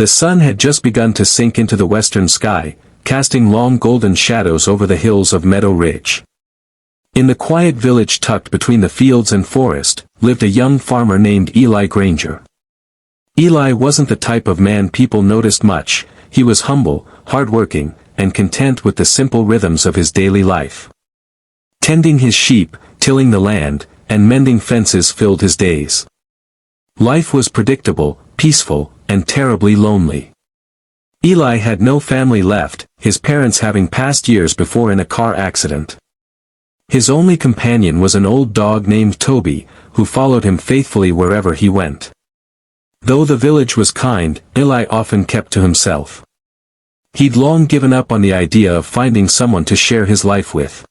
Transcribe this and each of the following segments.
The sun had just begun to sink into the western sky, casting long golden shadows over the hills of Meadow Ridge. In the quiet village tucked between the fields and forest, lived a young farmer named Eli Granger. Eli wasn't the type of man people noticed much. He was humble, hard-working, and content with the simple rhythms of his daily life. Tending his sheep, tilling the land, and mending fences filled his days. Life was predictable, peaceful, and terribly lonely. Eli had no family left, his parents having passed years before in a car accident. His only companion was an old dog named Toby, who followed him faithfully wherever he went. Though the village was kind, Eli often kept to himself. He'd long given up on the idea of finding someone to share his life with.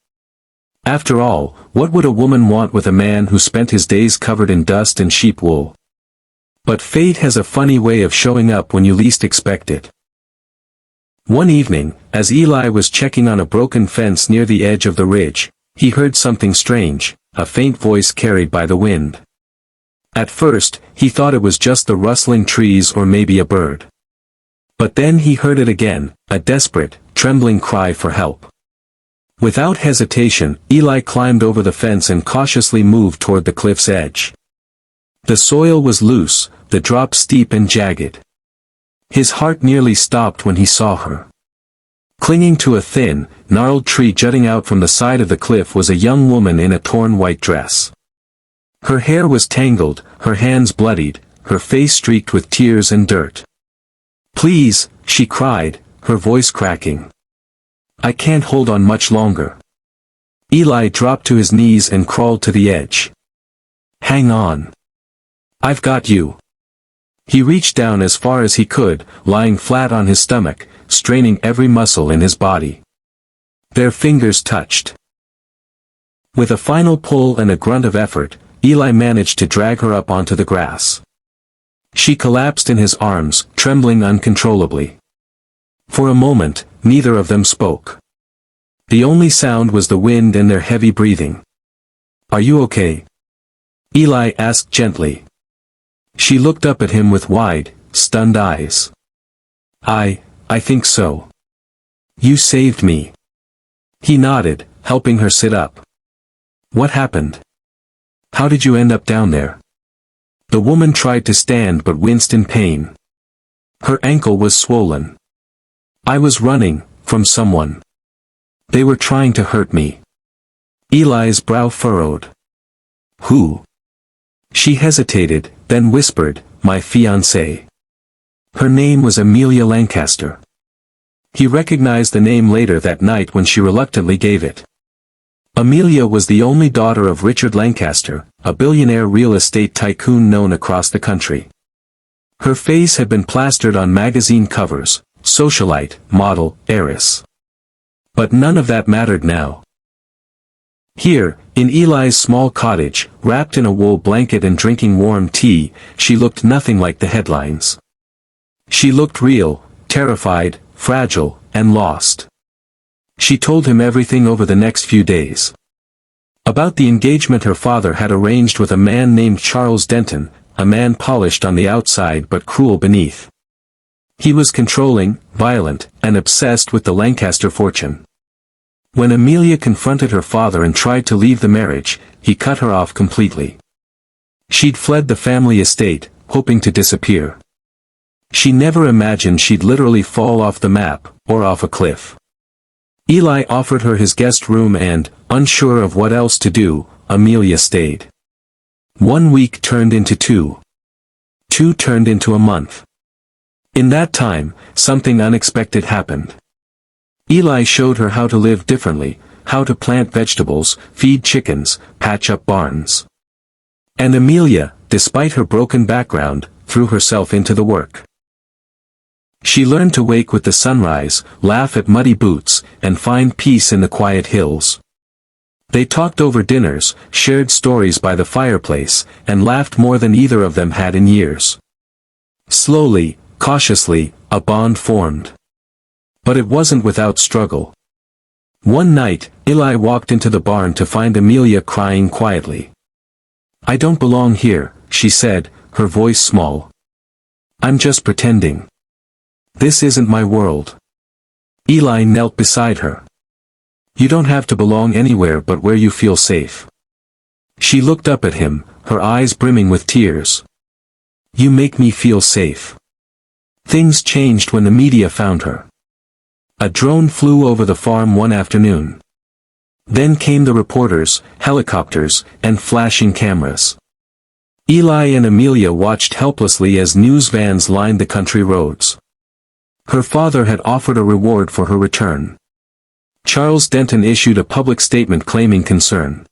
After all, what would a woman want with a man who spent his days covered in dust and sheep wool? But fate has a funny way of showing up when you least expect it. One evening, as Eli was checking on a broken fence near the edge of the ridge, he heard something strange, a faint voice carried by the wind. At first, he thought it was just the rustling trees or maybe a bird. But then he heard it again, a desperate, trembling cry for help. Without hesitation, Eli climbed over the fence and cautiously moved toward the cliff's edge. The soil was loose, the drop steep and jagged. His heart nearly stopped when he saw her. Clinging to a thin, gnarled tree jutting out from the side of the cliff was a young woman in a torn white dress. Her hair was tangled, her hands bloodied, her face streaked with tears and dirt. "Please," she cried, her voice cracking. "I can't hold on much longer." Eli dropped to his knees and crawled to the edge. "Hang on. I've got you." He reached down as far as he could, lying flat on his stomach, straining every muscle in his body. Their fingers touched. With a final pull and a grunt of effort, Eli managed to drag her up onto the grass. She collapsed in his arms, trembling uncontrollably. For a moment, neither of them spoke. The only sound was the wind and their heavy breathing. "Are you okay?" Eli asked gently. She looked up at him with wide, stunned eyes. I think so. You saved me." He nodded, helping her sit up. "What happened? How did you end up down there?" The woman tried to stand but winced in pain. Her ankle was swollen. "I was running, from someone. They were trying to hurt me." Eli's brow furrowed. "Who?" She hesitated, then whispered, "My fiancée." Her name was Amelia Lancaster. He recognized the name later that night when she reluctantly gave it. Amelia was the only daughter of Richard Lancaster, a billionaire real estate tycoon known across the country. Her face had been plastered on magazine covers, socialite, model, heiress. But none of that mattered now. Here, in Eli's small cottage, wrapped in a wool blanket and drinking warm tea, she looked nothing like the headlines. She looked real, terrified, fragile, and lost. She told him everything over the next few days. About the engagement her father had arranged with a man named Charles Denton, a man polished on the outside but cruel beneath. He was controlling, violent, and obsessed with the Lancaster fortune. When Amelia confronted her father and tried to leave the marriage, he cut her off completely. She'd fled the family estate, hoping to disappear. She never imagined she'd literally fall off the map, or off a cliff. Eli offered her his guest room and, unsure of what else to do, Amelia stayed. 1 week turned into 2. 2 turned into a month. In that time, something unexpected happened. Eli showed her how to live differently, how to plant vegetables, feed chickens, patch up barns. And Amelia, despite her broken background, threw herself into the work. She learned to wake with the sunrise, laugh at muddy boots, and find peace in the quiet hills. They talked over dinners, shared stories by the fireplace, and laughed more than either of them had in years. Slowly, cautiously, a bond formed. But it wasn't without struggle. One night, Eli walked into the barn to find Amelia crying quietly. "I don't belong here," she said, her voice small. "I'm just pretending." This isn't my world. Eli knelt beside her. You don't have to belong anywhere but where you feel safe. She looked up at him, her eyes brimming with tears. You make me feel safe. Things changed when the media found her. A drone flew over the farm one afternoon. Then came the reporters, helicopters, and flashing cameras. Eli and Amelia watched helplessly as news vans lined the country roads. Her father had offered a reward for her return. Charles Denton issued a public statement claiming concern.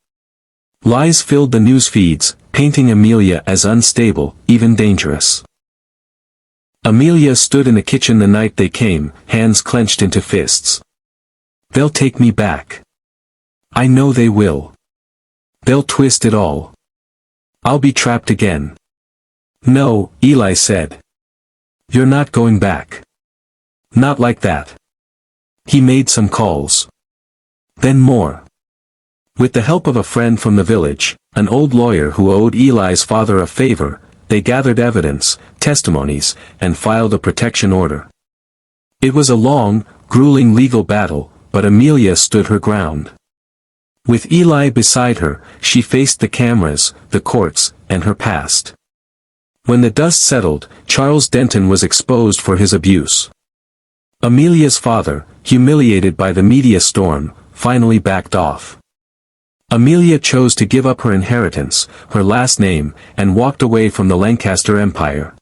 Lies filled the news feeds, painting Amelia as unstable, even dangerous. Amelia stood in the kitchen the night they came, hands clenched into fists. They'll take me back. I know they will. They'll twist it all. I'll be trapped again. No, Eli said. You're not going back. Not like that. He made some calls. Then more. With the help of a friend from the village, an old lawyer who owed Eli's father a favor, they gathered evidence, testimonies, and filed a protection order. It was a long, grueling legal battle, but Amelia stood her ground. With Eli beside her, she faced the cameras, the courts, and her past. When the dust settled, Charles Denton was exposed for his abuse. Amelia's father, humiliated by the media storm, finally backed off. Amelia chose to give up her inheritance, her last name, and walked away from the Lancaster Empire.